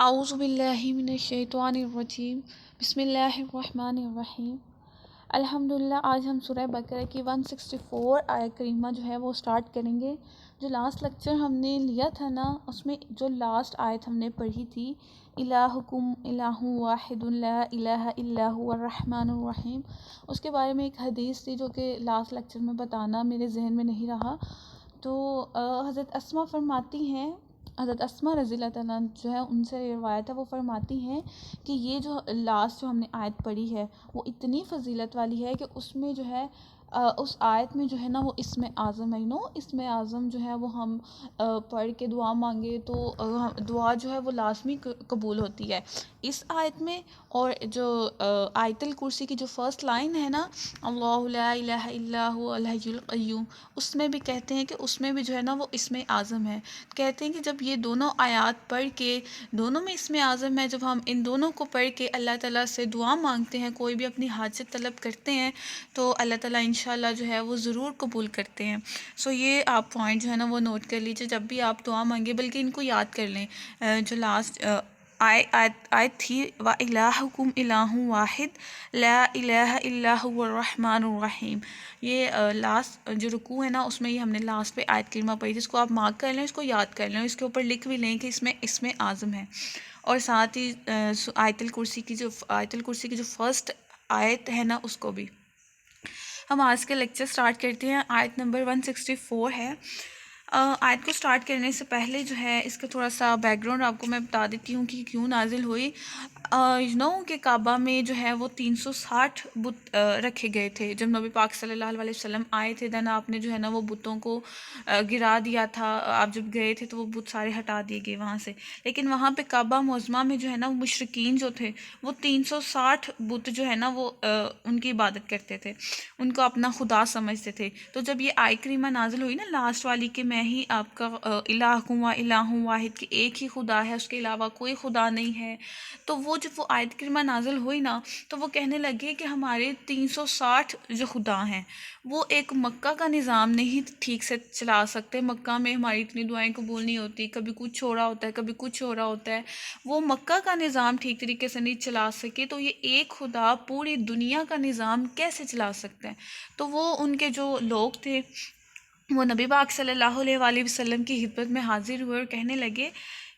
اعوذ باللہ من الشیطان الرجیم، بسم اللہ الرحمن الرحیم۔ الحمدللہ، آج ہم سورہ بقرہ کی 164 آیت کریمہ جو ہے وہ سٹارٹ کریں گے۔ جو لاسٹ لیکچر ہم نے لیا تھا نا، اس میں جو لاسٹ آیت ہم نے پڑھی تھی، الہکم الہ واحد لا الہ الا هو الرحمن الرحیم، اس کے بارے میں ایک حدیث تھی جو کہ لاسٹ لیکچر میں بتانا میرے ذہن میں نہیں رہا۔ تو حضرت اسماء فرماتی ہیں، حضرت اسماء رضی اللہ تعالیٰ جو ہے ان سے روایت ہے، وہ فرماتی ہیں کہ یہ جو لاسٹ جو ہم نے آیت پڑھی ہے وہ اتنی فضیلت والی ہے کہ اس میں جو ہے اس آیت میں جو ہے نا وہ اسم اعظم ہے، اسم اعظم جو ہے وہ ہم پڑھ کے دعا مانگے تو دعا جو ہے وہ لازمی قبول ہوتی ہے اس آیت میں۔ اور جو آیت الکرسی کی جو فرسٹ لائن ہے نا، اللہ لا الہ الا هو الحی القیوم، اس میں بھی کہتے ہیں کہ اس میں بھی جو ہے نا وہ اسم اعظم ہے۔ کہتے ہیں کہ جب یہ دونوں آیات پڑھ کے، دونوں میں اسم اعظم ہے، جب ہم ان دونوں کو پڑھ کے اللہ تعالیٰ سے دعا مانگتے ہیں، کوئی بھی اپنی حاجت طلب کرتے ہیں تو اللہ تعالیٰ انشاءاللہ جو ہے وہ ضرور قبول کرتے ہیں۔ یہ آپ پوائنٹ جو ہے نا وہ نوٹ کر لیجیے جب بھی آپ دعا مانگے، بلکہ ان کو یاد کر لیں۔ جو لاسٹ آیت تھی، وَإِلَٰهُكُمْ إِلَٰهٌ وَاحِدٌ لَا إِلَٰهَ إِلَّا هُوَ الرَّحْمَٰنُ الرَّحِيمُ، یہ لاسٹ جو رکوع ہے نا اس میں یہ ہم نے لاسٹ پہ آیت کریمہ پڑھی، جس کو آپ مارک کر لیں، اس کو یاد کر لیں، اس کے اوپر لکھ بھی لیں کہ اس میں اسم اعظم ہے۔ اور ساتھ ہی آیت الکرسی کی جو فرسٹ آیت ہے نا اس کو بھی۔ ہم آج کے لیکچر سٹارٹ کرتے ہیں، آیت نمبر 164 ہے۔ آیت کو سٹارٹ کرنے سے پہلے جو ہے اس کا تھوڑا سا بیک گراؤنڈ آپ کو میں بتا دیتی ہوں کہ کیوں نازل ہوئی۔ کہ کعبہ میں جو ہے وہ 360 بت رکھے گئے تھے جب نبی پاک صلی اللہ علیہ وسلم آئے تھے، دین آپ نے جو ہے نا وہ بتوں کو گرا دیا تھا۔ آپ جب گئے تھے تو وہ بت سارے ہٹا دیے گئے وہاں سے، لیکن وہاں پہ کعبہ معظمہ میں جو ہے نا وہ مشرکین جو تھے وہ 360 بت جو ہے نا وہ ان کی عبادت کرتے تھے، ان کو اپنا خدا سمجھتے تھے۔ تو جب یہ آیت کریمہ نازل ہوئی نا لاسٹ والی کہ میں ہی آپ کا الہکم و الہ واحد، کہ ایک ہی خدا ہے، اس کے علاوہ کوئی خدا نہیں ہے، تو وہ جب وہ آیت کریمہ نازل ہوئی نا تو وہ کہنے لگے کہ ہمارے 360 جو خدا ہیں وہ ایک مکہ کا نظام نہیں ٹھیک سے چلا سکتے، مکہ میں ہماری اتنی دعائیں قبول نہیں ہوتی، کبھی کچھ ہو رہا ہوتا ہے، کبھی کچھ ہو رہا ہوتا ہے، وہ مکہ کا نظام ٹھیک طریقے سے نہیں چلا سکے، تو یہ ایک خدا پوری دنیا کا نظام کیسے چلا سکتے ہیں؟ تو وہ ان کے جو لوگ تھے وہ نبی پاک صلی اللہ علیہ وآلہ وسلم کی خدمت میں حاضر ہوئے اور کہنے لگے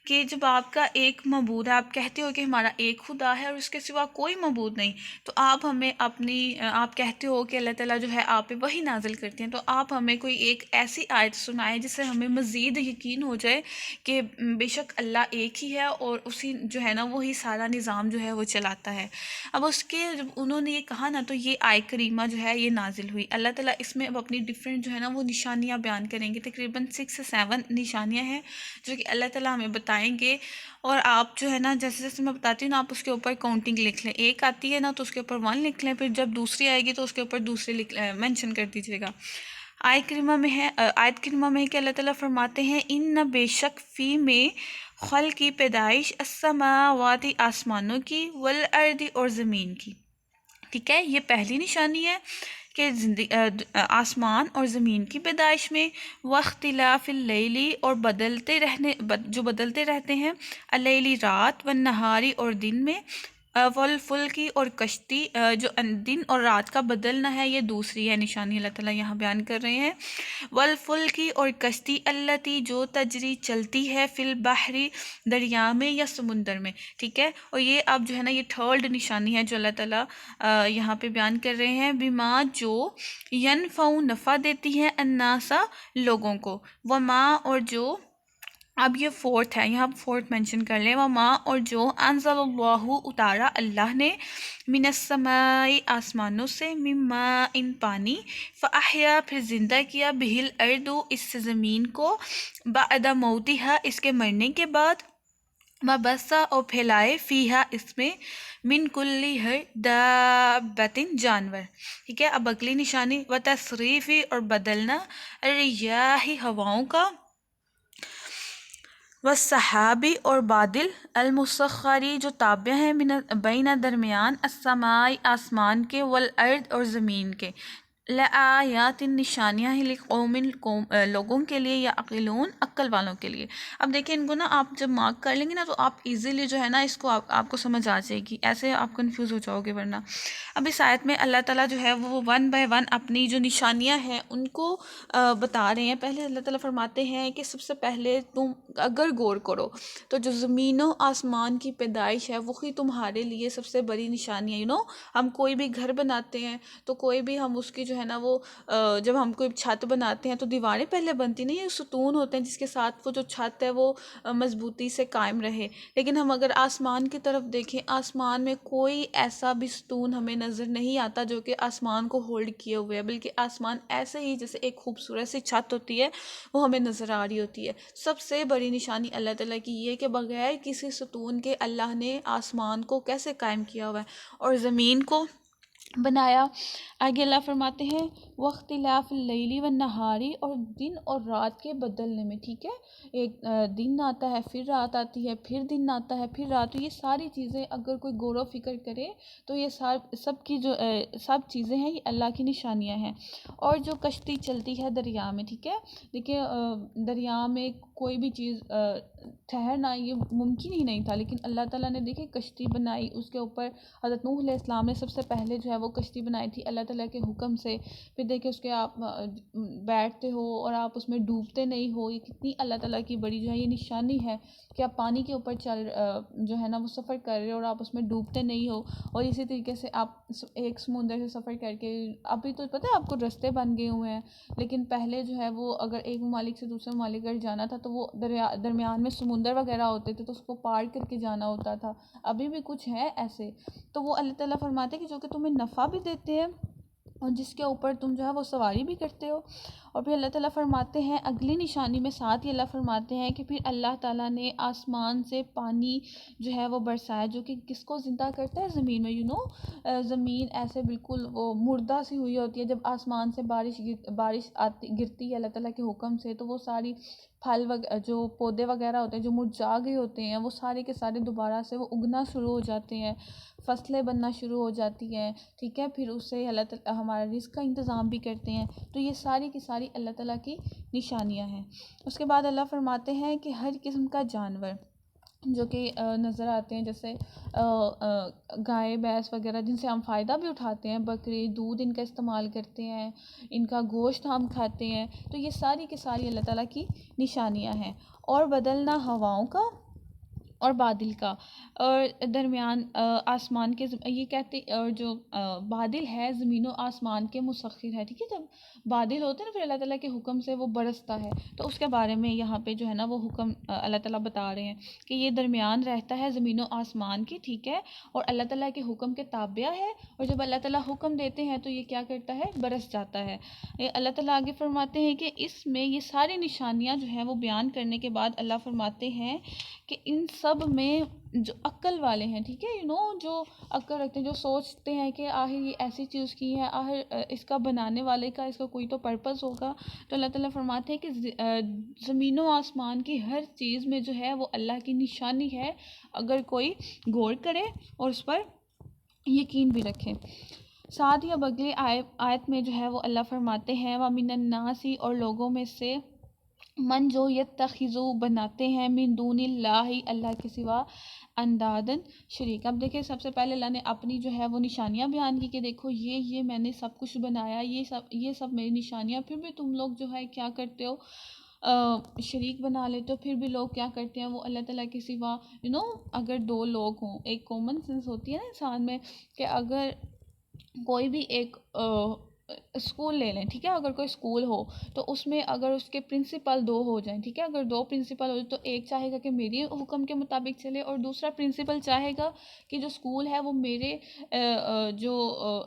کہ جب آپ کا ایک معبود ہے، آپ کہتے ہو کہ ہمارا ایک خدا ہے اور اس کے سوا کوئی معبود نہیں، تو آپ ہمیں آپ کہتے ہو کہ اللہ تعالیٰ جو ہے آپ پہ وحی نازل کرتے ہیں، تو آپ ہمیں کوئی ایک ایسی آیت سنائیں جس سے ہمیں مزید یقین ہو جائے کہ بے شک اللہ ایک ہی ہے اور اسی جو ہے نا وہی سارا نظام جو ہے وہ چلاتا ہے۔ اب اس کے جب انہوں نے یہ کہا نا تو یہ آیت کریمہ جو ہے یہ نازل ہوئی۔ اللہ تعالیٰ اس میں اب اپنی ڈفرینٹ جو ہے نا وہ نشانیاں بیان کریں گے، تقریباً 6 سے 7 نشانیاں ہیں جو کہ اللہ تعالیٰ ہمیں بتائیں گے، اور آپ جو ہے نا جیسے جیسے میں بتاتی ہوں نا آپ اس کے اوپر کاؤنٹنگ لکھ لیں، ایک آتی ہے نا تو اس کے اوپر 1 لکھ لیں، پھر جب دوسری آئے گی تو اس کے اوپر دوسری مینشن کر دیجیے گا۔ آیت کریمہ میں ہے کہ اللہ تعالیٰ فرماتے ہیں ان بے شک فی میں خلق کی پیدائش السماوات آسمانوں کی والارض اور زمین کی، ٹھیک ہے، یہ پہلی نشانی ہے کہ آسمان اور زمین کی پیدائش میں، واختلاف اللیلی اور بدلتے رہتے ہیں، اللیلی رات، والنہاری اور دن میں، والفلکی اور کشتی، جو دن اور رات کا بدلنا ہے یہ دوسری ہے نشانی اللہ تعالیٰ یہاں بیان کر رہے ہیں، والفلکی اور کشتی، التی جو تجری چلتی ہے، فی البحری دریا میں یا سمندر میں، ٹھیک ہے۔ اور یہ اب جو ہے نا یہ تھرڈ نشانی ہے جو اللہ تعالیٰ یہاں پہ بیان کر رہے ہیں، بما جو ینفع نفع دیتی ہے الناسا لوگوں کو، وما اور جو، اب یہ فورتھ ہے، یہاں فورتھ مینشن کر لیں، وما اور جو انزل اللہ اتارا اللہ نے، من السماء آسمانوں سے، مما ان پانی، فاحیا پھر زندہ کیا، بہ الارض اس سے زمین کو، بعد موتها اس کے مرنے کے بعد، وبثا اور پھیلائے، فیہا اس میں، من کلی ہر دابت جانور، ٹھیک ہے۔ اب اگلی نشانی، وتصریفی اور بدلنا، الریاح ہواؤں کا، والسحابی اور بادل، المسخری جو تابع ہیں، بین درمیان، السماء آسمان کے، والارض اور زمین کے، لآیات نشانیاں ہیں لقوم لوگوں کے لیے یا عقلون عقل والوں کے لیے. اب دیکھیں ان کو نا آپ جب مارک کر لیں گے نا تو آپ ایزیلی جو ہے نا اس کو آپ کو سمجھ آ جائے گی، ایسے آپ کنفیوز ہو جاؤ گے ورنہ. اب اس آیت میں اللہ تعالیٰ جو ہے وہ ون بائی ون اپنی جو نشانیاں ہیں ان کو بتا رہے ہیں. پہلے اللہ تعالیٰ فرماتے ہیں کہ سب سے پہلے تم اگر غور کرو تو جو زمین و آسمان کی پیدائش ہے وہی تمہارے لیے سب سے بڑی نشانی ہے. ہم کوئی بھی گھر بناتے ہیں تو کوئی بھی ہم اس کی جو ہے نا وہ جب ہم کوئی چھت بناتے ہیں تو دیواریں پہلے بنتی نہیں ہیں، ستون ہوتے ہیں جس کے ساتھ وہ جو چھت ہے وہ مضبوطی سے قائم رہے. لیکن ہم اگر آسمان کی طرف دیکھیں، آسمان میں کوئی ایسا بھی ستون ہمیں نظر نہیں آتا جو کہ آسمان کو ہولڈ کیے ہوئے ہے، بلکہ آسمان ایسے ہی جیسے ایک خوبصورت سی چھت ہوتی ہے وہ ہمیں نظر آ رہی ہوتی ہے. سب سے بڑی نشانی اللہ تعالیٰ کی یہ کہ بغیر کسی ستون کے اللہ نے آسمان کو کیسے قائم کیا ہوا ہے اور زمین کو بنایا. آگے اللہ فرماتے ہیں واختلاف اللیل والنہاری، اور دن اور رات کے بدلنے میں. ٹھیک ہے، ایک دن آتا ہے پھر رات آتی ہے، پھر دن آتا ہے پھر رات. یہ ساری چیزیں اگر کوئی غور و فکر کرے تو یہ سب کی جو سب چیزیں ہیں یہ اللہ کی نشانیاں ہیں. اور جو کشتی چلتی ہے دریا میں، ٹھیک ہے، دیکھیں دریا میں کوئی بھی چیز ٹھہرنا یہ ممکن ہی نہیں تھا، لیکن اللہ تعالیٰ نے دیکھیں کشتی بنائی. اس کے اوپر حضرت نوح علیہ السلام نے سب سے پہلے جو ہے وہ کشتی بنائی تھی اللہ تعالیٰ کے حکم سے. پھر دیکھیں اس کے آپ بیٹھتے ہو اور آپ اس میں ڈوبتے نہیں ہو. یہ کتنی اللہ تعالیٰ کی بڑی جو ہے یہ نشانی ہے کہ آپ پانی کے اوپر جو ہے نا وہ سفر کر رہے ہو اور آپ اس میں ڈوبتے نہیں ہو. اور اسی طریقے سے آپ ایک سمندر سے سفر کر کے، ابھی تو پتہ ہے آپ کو رستے بن گئے ہوئے ہیں، لیکن پہلے جو ہے وہ اگر ایک ممالک سے دوسرے ممالک اگر جانا تھا تو وہ درمیان میں سمندر وغیرہ ہوتے تھے تو اس کو پار کر کے جانا ہوتا تھا. ابھی بھی کچھ ہے ایسے. تو وہ اللہ تعالیٰ فرماتے ہیں کہ جو کہ تمہیں نفع بھی دیتے ہیں اور جس کے اوپر تم جو ہے وہ سواری بھی کرتے ہو. اور پھر اللہ تعالیٰ فرماتے ہیں اگلی نشانی میں ساتھ ہی اللہ فرماتے ہیں کہ پھر اللہ تعالیٰ نے آسمان سے پانی جو ہے وہ برسایا جو کہ کس کو زندہ کرتا ہے؟ زمین میں. زمین ایسے بالکل وہ مردہ سی ہوئی ہوتی ہے، جب آسمان سے بارش گرتی ہے اللہ تعالیٰ کے حکم سے تو وہ ساری پھل جو پودے وغیرہ ہوتے ہیں جو مرجھا گئے ہوتے ہیں وہ سارے کے سارے دوبارہ سے وہ اگنا شروع ہو جاتے ہیں، فصلیں بننا شروع ہو جاتی ہیں. ٹھیک ہے، پھر اس سے اللہ تعالیٰ ہمارا رزق کا انتظام بھی کرتے ہیں. تو یہ ساری کی ساری اللہ تعالیٰ کی نشانیاں ہیں. اس کے بعد اللہ فرماتے ہیں کہ ہر قسم کا جانور جو کہ نظر آتے ہیں، جیسے گائے بھینس وغیرہ جن سے ہم فائدہ بھی اٹھاتے ہیں، بکری دودھ ان کا استعمال کرتے ہیں، ان کا گوشت ہم کھاتے ہیں. تو یہ ساری کی ساری اللہ تعالیٰ کی نشانیاں ہیں. اور بدلنا ہواؤں کا اور بادل کا، اور درمیان آسمان کے یہ کہتے اور جو بادل ہے زمین و آسمان کے مسخر ہے. ٹھیک ہے، جب بادل ہوتے ہیں نا پھر اللہ تعالیٰ کے حکم سے وہ برستا ہے، تو اس کے بارے میں یہاں پہ جو ہے نا وہ حکم اللہ تعالیٰ بتا رہے ہیں کہ یہ درمیان رہتا ہے زمین و آسمان کی. ٹھیک ہے، اور اللہ تعالیٰ کے حکم کے تابع ہے، اور جب اللہ تعالیٰ حکم دیتے ہیں تو یہ کیا کرتا ہے؟ برس جاتا ہے. اللہ تعالیٰ آگے فرماتے ہیں کہ اس میں یہ ساری نشانیاں جو ہیں وہ بیان کرنے کے بعد اللہ فرماتے ہیں کہ ان سب میں جو عقل والے ہیں، ٹھیک ہے، جو عقل رکھتے ہیں، جو سوچتے ہیں کہ آخر یہ ایسی چیز کی ہے، آخر اس کا بنانے والے کا اس کا کوئی تو پرپس ہوگا. تو اللہ تعالیٰ فرماتے ہیں کہ زمین و آسمان کی ہر چیز میں جو ہے وہ اللہ کی نشانی ہے اگر کوئی غور کرے اور اس پر یقین بھی رکھے. ساتھ ہی اب اگلی آیت میں جو ہے وہ اللہ فرماتے ہیں وَمِنَ النَّاسِ، اور لوگوں میں سے من جو یتخذو بناتے ہیں من دون اللہ اللہ کے سوا اندادن شریک. اب دیکھیں سب سے پہلے اللہ نے اپنی جو ہے وہ نشانیاں بیان کی کہ دیکھو یہ میں نے سب کچھ بنایا، یہ سب میری نشانیاں. پھر بھی تم لوگ جو ہے کیا کرتے ہو؟ شریک بنا لیتے ہو. پھر بھی لوگ کیا کرتے ہیں؟ وہ اللہ تعالیٰ کے سوا اگر دو لوگ ہوں، ایک کامن سینس ہوتی ہے نا انسان میں کہ اگر کوئی بھی ایک اسکول لے لیں، ٹھیک ہے، اگر کوئی اسکول ہو تو اس میں اگر اس کے پرنسپل دو ہو جائیں، ٹھیک ہے، اگر دو پرنسپل ہو جائیں تو ایک چاہے گا کہ میری حکم کے مطابق چلے اور دوسرا پرنسپل چاہے گا کہ جو اسکول ہے وہ میرے جو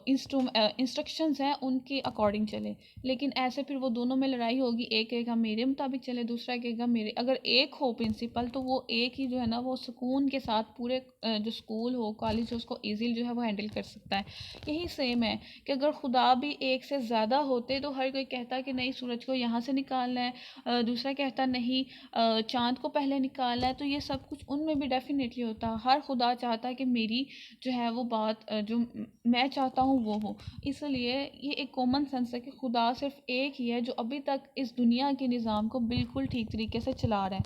انسٹرکشنز ہیں ان کے اکارڈنگ چلے. لیکن ایسے پھر وہ دونوں میں لڑائی ہوگی، ایک کہے گا میرے مطابق چلے، دوسرا کہے گا میرے. اگر ایک ہو پرنسپل تو وہ ایک ہی جو ہے نا وہ سکون کے ساتھ پورے جو اسکول ہو کالج ہو اس کو ایزیلی جو ہے وہ ہینڈل کر سکتا ہے. یہی سیم ہے کہ اگر خدا بھی ایک سے زیادہ ہوتے تو ہر کوئی کہتا کہ نہیں سورج کو یہاں سے نکالنا ہے، دوسرا کہتا نہیں چاند کو پہلے نکالنا ہے، تو یہ سب کچھ ان میں بھی ڈیفینیٹلی ہوتا. ہر خدا چاہتا ہے کہ میری جو ہے وہ بات جو میں چاہتا ہوں وہ ہو. اس لیے یہ ایک کامن سینس ہے کہ خدا صرف ایک ہی ہے جو ابھی تک اس دنیا کے نظام کو بالکل ٹھیک طریقے سے چلا رہا ہے.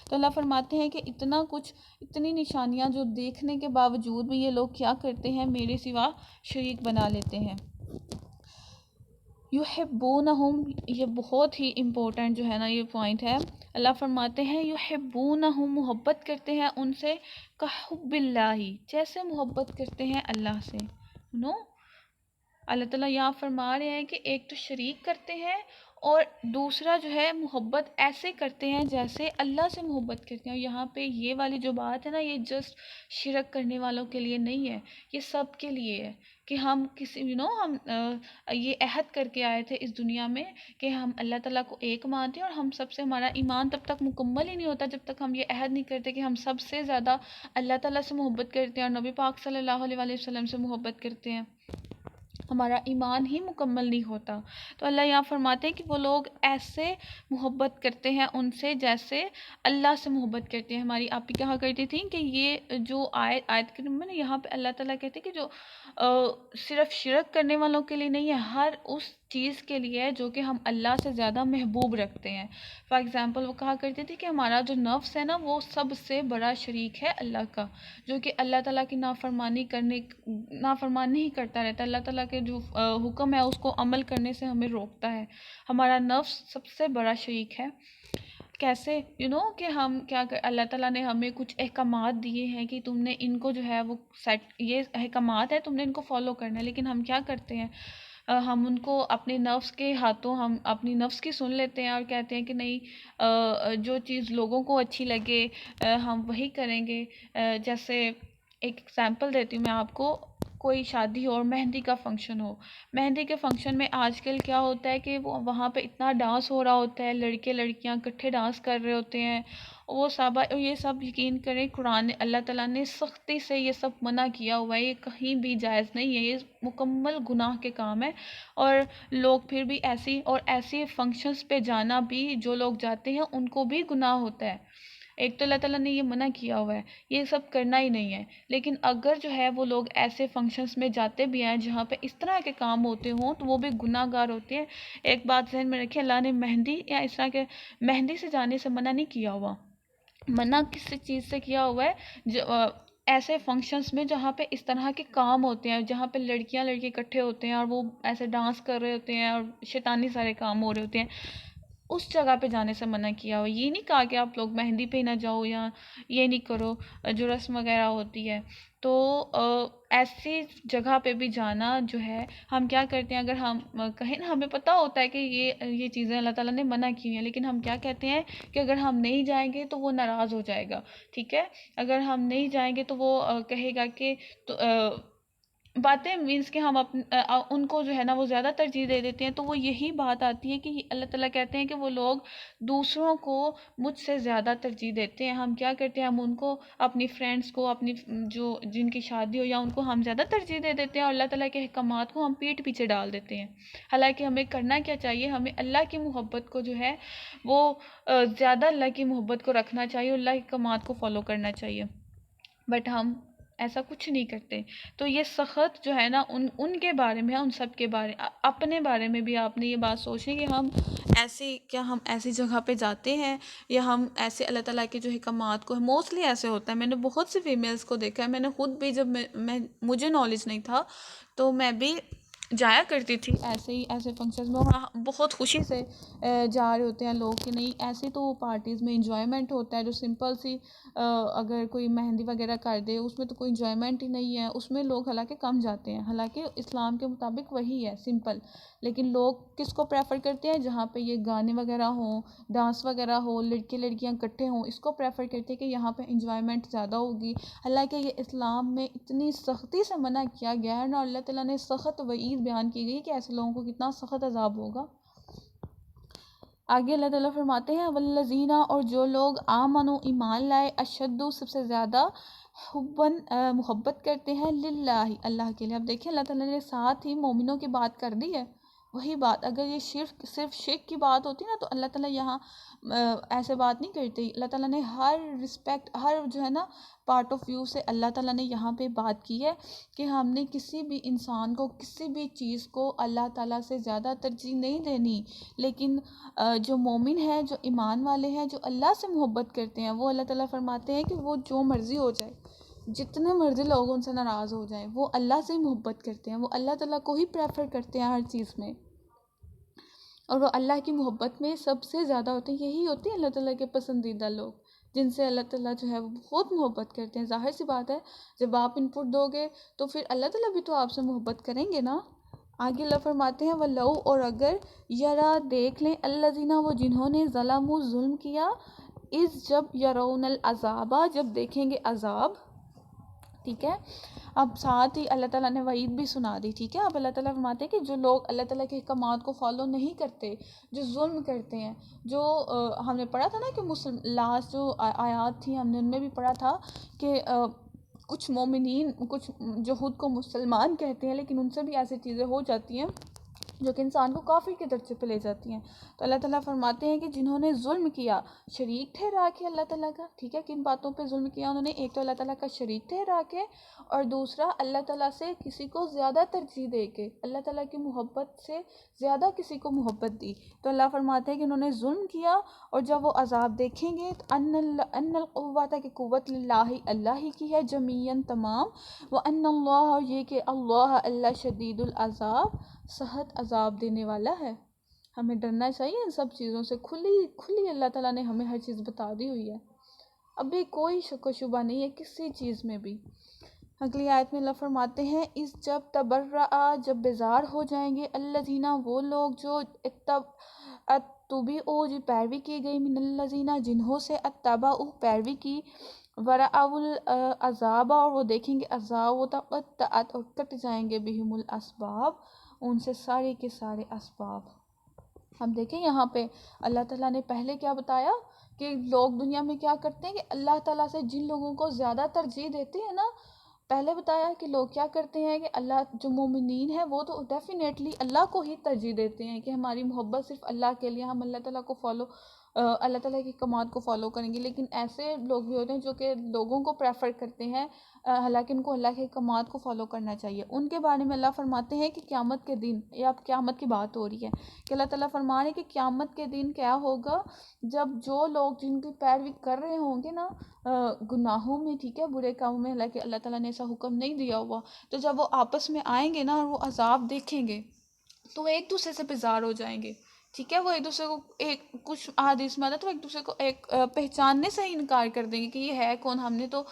تو اللہ فرماتے ہیں کہ اتنا کچھ، اتنی نشانیاں جو دیکھنے کے باوجود بھی یہ لوگ کیا کرتے ہیں، میرے سوا شریک بنا لیتے ہیں. یحبونہم، یہ بہت ہی امپورٹنٹ جو ہے نا یہ پوائنٹ ہے. اللہ فرماتے ہیں یحبونہم، محبت کرتے ہیں ان سے، کحب اللہ، جیسے محبت کرتے ہیں اللہ سے. اللہ تعالیٰ یہاں فرما رہے ہیں کہ ایک تو شریک کرتے ہیں اور دوسرا جو ہے محبت ایسے کرتے ہیں جیسے اللہ سے محبت کرتے ہیں. اور یہاں پہ یہ والی جو بات ہے نا، یہ جسٹ شرک کرنے والوں کے لیے نہیں ہے، یہ سب کے لیے ہے کہ ہم کسی ہم یہ عہد کر کے آئے تھے اس دنیا میں کہ ہم اللہ تعالیٰ کو ایک مانتے ہیں، اور ہم سب سے، ہمارا ایمان تب تک مکمل ہی نہیں ہوتا جب تک ہم یہ عہد نہیں کرتے کہ ہم سب سے زیادہ اللہ تعالیٰ سے محبت کرتے ہیں اور نبی پاک صلی اللہ علیہ وسلم سے محبت کرتے ہیں. ہمارا ایمان ہی مکمل نہیں ہوتا. تو اللہ یہاں فرماتے ہیں کہ وہ لوگ ایسے محبت کرتے ہیں ان سے جیسے اللہ سے محبت کرتے ہیں. ہماری آپ ہی کہا کرتی تھیں کہ یہ جو آیت کریمہ میں یہاں پہ اللہ تعالیٰ کہتے ہیں کہ جو صرف شرک کرنے والوں کے لیے نہیں ہے، ہر اس چیز کے لیے ہے جو کہ ہم اللہ سے زیادہ محبوب رکھتے ہیں. فار ایگزامپل وہ کہا کرتی تھی کہ ہمارا جو نفس ہے نا وہ سب سے بڑا شریک ہے اللہ کا، جو کہ اللہ تعالیٰ کی نافرمانی ہی کرتا رہتا ہے. اللہ تعالیٰ کے جو حکم ہے اس کو عمل کرنے سے ہمیں روکتا ہے. ہمارا نفس سب سے بڑا شریک ہے. کیسے کہ ہم کیا اللہ تعالیٰ نے ہمیں کچھ احکامات دیے ہیں کہ تم نے ان کو جو ہے وہ یہ احکامات ہے، تم نے ان کو فالو کرنا ہے. لیکن ہم کیا کرتے ہیں، ہم ان کو اپنے نفس کے ہاتھوں، ہم اپنی نفس کی سن لیتے ہیں اور کہتے ہیں کہ نہیں جو چیز لوگوں کو اچھی لگے ہم وہی کریں گے. جیسے ایک ایگزامپل دیتی ہوں میں آپ کو. کوئی شادی ہو اور مہندی کا فنکشن ہو، مہندی کے فنکشن میں آج کل کیا ہوتا ہے کہ وہاں پہ اتنا ڈانس ہو رہا ہوتا ہے، لڑکے لڑکیاں اکٹھے ڈانس کر رہے ہوتے ہیں، وہ سب یہ سب یقین کریں قرآن اللہ تعالیٰ نے سختی سے یہ سب منع کیا ہوا ہے. یہ کہیں بھی جائز نہیں ہے، یہ مکمل گناہ کے کام ہے. اور لوگ پھر بھی ایسی فنکشنز پہ جانا بھی، جو لوگ جاتے ہیں ان کو بھی گناہ ہوتا ہے. ایک تو اللہ تعالیٰ نے یہ منع کیا ہوا ہے، یہ سب کرنا ہی نہیں ہے. لیکن اگر جو ہے وہ لوگ ایسے فنکشنز میں جاتے بھی ہیں جہاں پہ اس طرح کے کام ہوتے ہوں تو وہ بھی گناہ گار ہوتے ہیں. ایک بات ذہن میں رکھیں، اللہ نے مہندی یا اس طرح کے مہندی سے جانے سے منع نہیں کیا ہوا. منع کس چیز سے کیا ہوا ہے؟ جو ایسے فنکشنز میں جہاں پہ اس طرح کے کام ہوتے ہیں، جہاں پہ لڑکیاں لڑکے اکٹھے ہوتے ہیں اور وہ ایسے ڈانس کر رہے ہوتے ہیں اور شیطانی سارے کام ہو رہے ہوتے ہیں، اس جگہ پہ جانے سے منع کیا ہو. یہ نہیں کہا کہ آپ لوگ مہندی پہ نہ جاؤ یا یہ نہیں کرو جو رسم وغیرہ ہوتی ہے. تو ایسی جگہ پہ بھی جانا جو ہے، ہم کیا کرتے ہیں، اگر ہم کہیں نا ہمیں پتہ ہوتا ہے کہ یہ چیزیں اللہ تعالیٰ نے منع کی ہیں، لیکن ہم کیا کہتے ہیں کہ اگر ہم نہیں جائیں گے تو وہ ناراض ہو جائے گا. ٹھیک ہے، اگر ہم نہیں جائیں گے تو وہ کہے گا کہ باتیں مینس کہ ہم ان کو جو ہے نا وہ زیادہ ترجیح دے دیتے ہیں. تو وہ یہی بات آتی ہے کہ اللہ تعالیٰ کہتے ہیں کہ وہ لوگ دوسروں کو مجھ سے زیادہ ترجیح دیتے ہیں. ہم کیا کرتے ہیں، ہم ان کو، اپنی فرینڈس کو، اپنی جو جن کی شادی ہو یا ان کو ہم زیادہ ترجیح دے دیتے ہیں اور اللہ تعالیٰ کے احکامات کو ہم پیٹھ پیچھے ڈال دیتے ہیں. حالانکہ ہمیں کرنا کیا چاہیے، ہمیں اللہ کی محبت کو جو ہے وہ زیادہ اللہ کی محبت کو رکھنا چاہیے، اللہ کے احکامات کو فالو کرنا چاہیے. بٹ ہم ایسا کچھ نہیں کرتے. تو یہ سخت جو ہے نا ان کے بارے میں، ان سب کے بارے، اپنے بارے میں بھی آپ نے یہ بات سوچیں کہ ہم ایسی جگہ پہ جاتے ہیں یا ہم ایسے اللہ تعالیٰ کے جو حکمات کو، موسٹلی ایسے ہوتا ہے. میں نے بہت سی فیمیلز کو دیکھا ہے، میں نے خود بھی جب مجھے نالج نہیں تھا تو میں بھی جایا کرتی تھی ایسے فنکشنز میں. وہاں بہت خوشی سے جا رہے ہوتے ہیں لوگ کہ نہیں ایسی تو پارٹیز میں انجوائمنٹ ہوتا ہے. جو سمپل سی اگر کوئی مہندی وغیرہ کر دے اس میں تو کوئی انجوائمنٹ ہی نہیں ہے. اس میں لوگ حالانکہ کم جاتے ہیں، حالانکہ اسلام کے مطابق وہی ہے سمپل. لیکن لوگ کس کو پریفر کرتے ہیں؟ جہاں پہ یہ گانے وغیرہ ہوں، ڈانس وغیرہ ہو، لڑکے لڑکیاں اکٹھے ہوں، اس کو پریفر کرتے ہیں کہ یہاں پہ انجوائمنٹ زیادہ ہوگی. حالانکہ یہ اسلام میں اتنی سختی سے منع کیا گیا ہے نا، اللہ تعالیٰ نے سخت وعید بیان کی گئی کہ ایسے لوگوں کو کتنا سخت عذاب ہوگا. آگے اللہ تعالیٰ فرماتے ہیں والذین، اور جو لوگ آمنوا ایمان لائے، اشد سب سے زیادہ، حباً محبت کرتے ہیں، للہ اللہ کے لیے. اب دیکھیں اللہ تعالیٰ نے ساتھ ہی مومنوں کی بات کر دی ہے. وہی بات اگر یہ صرف شرک کی بات ہوتی نا تو اللہ تعالیٰ یہاں ایسے بات نہیں کرتے. اللہ تعالیٰ نے ہر رسپیکٹ، ہر جو ہے نا پارٹ آف ویو سے اللہ تعالیٰ نے یہاں پہ بات کی ہے کہ ہم نے کسی بھی انسان کو، کسی بھی چیز کو اللہ تعالیٰ سے زیادہ ترجیح نہیں دینی. لیکن جو مومن ہیں، جو ایمان والے ہیں، جو اللہ سے محبت کرتے ہیں، وہ اللہ تعالیٰ فرماتے ہیں کہ وہ جو مرضی ہو جائے، جتنے مرضی لوگ ان سے ناراض ہو جائیں، وہ اللہ سے ہی محبت کرتے ہیں، وہ اللہ تعالیٰ کو ہی پریفر کرتے ہیں ہر چیز میں. اور وہ اللہ کی محبت میں سب سے زیادہ ہوتے ہیں. یہی ہوتے ہیں اللہ تعالیٰ کے پسندیدہ لوگ، جن سے اللہ تعالیٰ جو ہے وہ بہت محبت کرتے ہیں. ظاہر سی بات ہے جب آپ ان پٹ دو گے تو پھر اللہ تعالیٰ بھی تو آپ سے محبت کریں گے نا. آگے اللہ فرماتے ہیں وَلَوْ، اور اگر یرا دیکھ لیں الذین، وہ جنہوں نے ظلموا ظلم کیا، اس جب یرون العذاب، جب دیکھیں گے عذاب. ٹھیک ہے، اب ساتھ ہی اللہ تعالیٰ نے وعید بھی سنا دی. ٹھیک ہے، اب اللہ تعالیٰ فرماتے ہیں کہ جو لوگ اللہ تعالیٰ کے احکامات کو فالو نہیں کرتے، جو ظلم کرتے ہیں، جو ہم نے پڑھا تھا نا کہ لاسٹ جو آیات تھیں ہم نے ان میں بھی پڑھا تھا کہ کچھ مومنین، کچھ جو خود کو مسلمان کہتے ہیں لیکن ان سے بھی ایسی چیزیں ہو جاتی ہیں جو کہ انسان کو کافر کے درجے پہ لے جاتی ہیں. تو اللہ تعالیٰ فرماتے ہیں کہ جنہوں نے ظلم کیا، شریک ٹھہرا کے اللہ تعالیٰ کا. ٹھیک ہے، کن باتوں پہ ظلم کیا انہوں نے؟ ایک تو اللہ تعالیٰ کا شریک ٹھہرا کے، اور دوسرا اللہ تعالیٰ سے کسی کو زیادہ ترجیح دے کے، اللہ تعالیٰ کی محبت سے زیادہ کسی کو محبت دی. تو اللہ فرماتے ہیں کہ انہوں نے ظلم کیا، اور جب وہ عذاب دیکھیں گے تو ان القوت، کہ قوت للہ، اللہ ہی کی ہے، جمیعاً تمام، وان اللہ، اور یہ کہ اللہ شدید العذاب، سخت عذاب دینے والا ہے. ہمیں ڈرنا چاہیے ان سب چیزوں سے. کھلی اللہ تعالیٰ نے ہمیں ہر چیز بتا دی ہوئی ہے، ابھی کوئی شک و شبہ نہیں ہے کسی چیز میں بھی. اگلی آیت میں اللہ فرماتے ہیں اس جب تبرأ، جب بیزار ہو جائیں گے، الذین، وہ لوگ جو اتبعوا، جو پیروی کی گئی، من الذین، جنہوں سے اتبعوا، پیروی کی، ورأوا العذاب، اور وہ دیکھیں گے عذاب، وتقطعت، اور کٹ جائیں گے، بہم الاسباب، ان سے سارے کے سارے اسباب. ہم دیکھیں یہاں پہ اللہ تعالیٰ نے پہلے کیا بتایا کہ لوگ دنیا میں کیا کرتے ہیں کہ اللہ تعالیٰ سے جن لوگوں کو زیادہ ترجیح دیتے ہیں نا، پہلے بتایا کہ لوگ کیا کرتے ہیں کہ اللہ، جو مومنین ہیں وہ تو ڈیفینیٹلی اللہ کو ہی ترجیح دیتے ہیں کہ ہماری محبت صرف اللہ کے لیے، ہم اللہ تعالیٰ کو اللہ تعالیٰ کی احکامات کو فالو کریں گے. لیکن ایسے لوگ بھی ہوتے ہیں جو کہ لوگوں کو پریفر کرتے ہیں، حالانکہ ان کو اللہ کے احکامات کو فالو کرنا چاہیے. ان کے بارے میں اللہ فرماتے ہیں کہ قیامت کے دن، یا اب قیامت کی بات ہو رہی ہے کہ اللہ تعالیٰ فرما رہے ہیں کہ قیامت کے دن کیا ہوگا، جب جو لوگ جن کی پیروی کر رہے ہوں گے نا گناہوں میں، ٹھیک ہے، برے کاموں میں، حالانکہ اللہ تعالیٰ نے ایسا حکم نہیں دیا ہوا، تو جب وہ آپس میں آئیں گے نا اور وہ عذاب دیکھیں گے تو وہ ایک دوسرے سے بیزار ہو جائیں گے. ٹھیک ہے، وہ ایک دوسرے کو، کچھ احادیث میں آتا ہے تو ایک دوسرے کو پہچاننے سے ہی انکار کر دیں گے کہ یہ ہے کون، ہم نے تو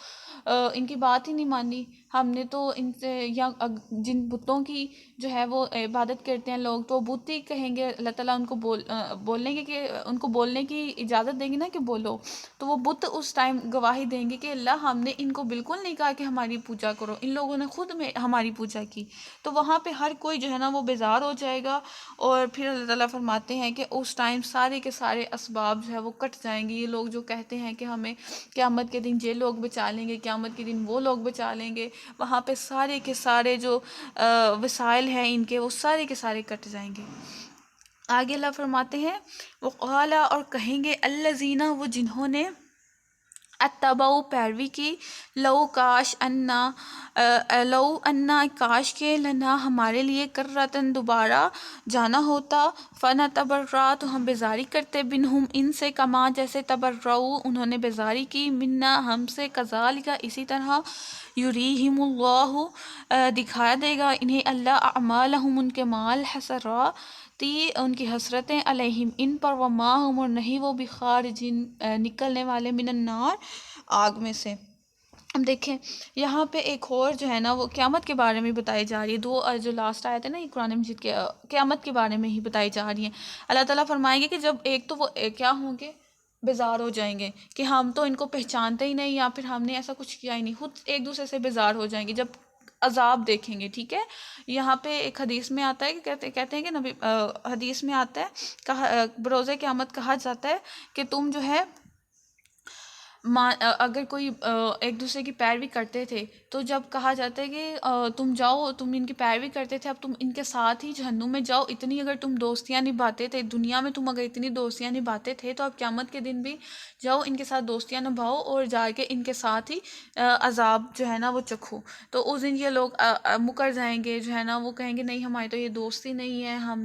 ان کی بات ہی نہیں مانی، ہم نے تو ان سے، یا جن بتوں کی جو ہے وہ عبادت کرتے ہیں لوگ، تو بت ہی کہیں گے، اللہ تعالیٰ ان کو بولنے کے، کہ ان کو بولنے کی اجازت دیں گے نا کہ بولو، تو وہ بت اس ٹائم گواہی دیں گے کہ اللہ، ہم نے ان کو بالکل نہیں کہا کہ ہماری پوجا کرو، ان لوگوں نے خود میں ہماری پوجا کی. تو وہاں پہ ہر کوئی جو ہے نا وہ بیزار ہو جائے گا. اور پھر اللہ تعالیٰ فرماتے ہیں کہ اس ٹائم سارے کے سارے اسباب جو ہے وہ کٹ جائیں گے. یہ لوگ جو کہتے ہیں کہ ہمیں قیامت کے دن یہ لوگ بچا لیں گے، قیامت کے دن وہ لوگ بچا لیں گے، وہاں پہ سارے کے سارے جو وسائل ہیں ان کے، وہ سارے کے سارے کٹ جائیں گے. آگے اللہ فرماتے ہیں وقالا، اور کہیں گے الذین، وہ جنہوں نے اتبعوا، پیروی کی، لو کاش انا، کاش کے، لنا، ہمارے لیے، کرتن، دوبارہ جانا ہوتا، فنتبرأ، تو ہم بیزاری کرتے، بنہم، ان سے، کما، جیسے، تبرؤ، انہوں نے بیزاری کی، منا، ہم سے، کذالک، اسی طرح، یریہم اللہ، دکھا دے گا انہیں اللہ، اعمالہم، ان کے مال، حسراتی، ان کی حسرتیں، علیہم، ان پر، وما ہم، اور نہیں وہ، بخارجین، نکلنے والے، من النار، آگ میں سے. ہم دیکھیں یہاں پہ ایک اور جو ہے نا وہ قیامت کے بارے میں بتائی جا رہی ہے. دو جو لاسٹ آیت ہے نا یہ قرآن مجید کے قیامت کے بارے میں ہی بتائی جا رہی ہیں. اللہ تعالیٰ فرمائیں گے کہ جب ایک تو وہ کیا ہوں گے، بیزار ہو جائیں گے کہ ہم تو ان کو پہچانتے ہی نہیں، یا پھر ہم نے ایسا کچھ کیا ہی نہیں، خود ایک دوسرے سے بیزار ہو جائیں گے جب عذاب دیکھیں گے. ٹھیک ہے، یہاں پہ ایک حدیث میں آتا ہے کہ کہتے ہیں کہ نبی، حدیث میں آتا ہے، بروز قیامت کہا جاتا ہے کہ تم جو ہے اگر کوئی ایک دوسرے کی پیروی کرتے تھے تو جب کہا جاتا ہے کہ تم جاؤ، تم ان کی پیروی کرتے تھے، اب تم ان کے ساتھ ہی جہنم میں جاؤ، اتنی اگر تم دوستیاں نبھاتے تھے دنیا میں، تم اگر اتنی دوستیاں نبھاتے تھے تو اب قیامت کے دن بھی جاؤ ان کے ساتھ دوستیاں نبھاؤ اور جا کے ان کے ساتھ ہی عذاب جو ہے نا وہ چکھو۔ تو اس دن یہ لوگ مکر جائیں گے، جو ہے نا وہ کہیں گے نہیں ہماری تو یہ دوستی نہیں ہے، ہم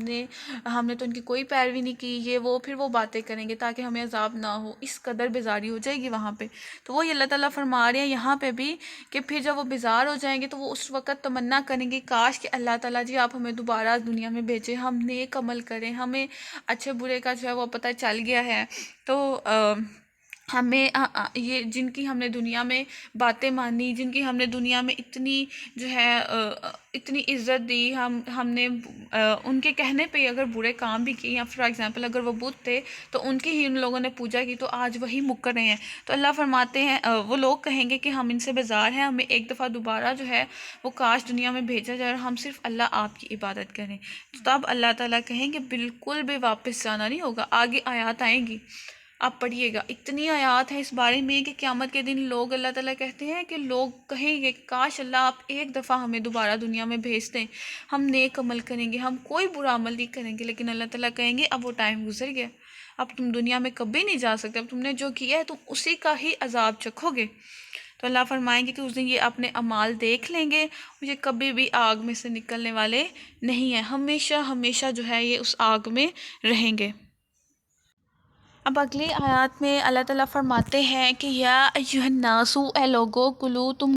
نے تو ان کی کوئی پیروی نہیں کی، یہ وہ پھر وہ باتیں کریں گے تاکہ ہمیں عذاب نہ ہو، اس قدر بیزاری ہو جائے گی وہاں پہ۔ تو وہی اللہ تعالیٰ فرما رہے ہیں یہاں پہ بھی کہ پھر جب وہ بیزار ہو جائیں گے تو وہ اس وقت تمنا کریں گے کاش کہ اللہ تعالیٰ جی آپ ہمیں دوبارہ دنیا میں بھیجیں، ہم نیک عمل کریں، ہمیں اچھے برے کا جو ہے وہ پتہ چل گیا ہے، تو ہمیں یہ جن کی ہم نے دنیا میں باتیں مانی، جن کی ہم نے دنیا میں اتنی جو ہے اتنی عزت دی، ہم نے ان کے کہنے پہ اگر برے کام بھی کیے، یا فار ایگزامپل اگر وہ بت تھے تو ان کی ہی ان لوگوں نے پوجا کی تو آج وہی مکر رہے ہیں۔ تو اللہ فرماتے ہیں وہ لوگ کہیں گے کہ ہم ان سے بیزار ہیں، ہمیں ایک دفعہ دوبارہ جو ہے وہ کاش دنیا میں بھیجا جائے اور ہم صرف اللہ آپ کی عبادت کریں۔ تو تب اللہ تعالیٰ کہیں کہ بالکل بھی واپس جانا نہیں ہوگا۔ آگے آیات آئیں گی، آپ پڑھیے گا، اتنی آیات ہیں اس بارے میں کہ قیامت کے دن لوگ، اللہ تعالیٰ کہتے ہیں کہ لوگ کہیں گے کاش اللہ آپ ایک دفعہ ہمیں دوبارہ دنیا میں بھیج دیں، ہم نیک عمل کریں گے، ہم کوئی برا عمل نہیں کریں گے۔ لیکن اللہ تعالیٰ کہیں گے اب وہ ٹائم گزر گیا، اب تم دنیا میں کبھی نہیں جا سکتے، اب تم نے جو کیا ہے تم اسی کا ہی عذاب چکھو گے۔ تو اللہ فرمائیں گے کہ اس دن یہ اپنے اعمال دیکھ لیں گے، یہ کبھی بھی آگ میں سے نکلنے والے نہیں ہیں، ہمیشہ ہمیشہ جو ہے یہ اس آگ میں رہیں گے۔ اب اگلی آیات میں اللہ تعالیٰ فرماتے ہیں کہ یا ایھا الناس، اے لوگو، کلو تم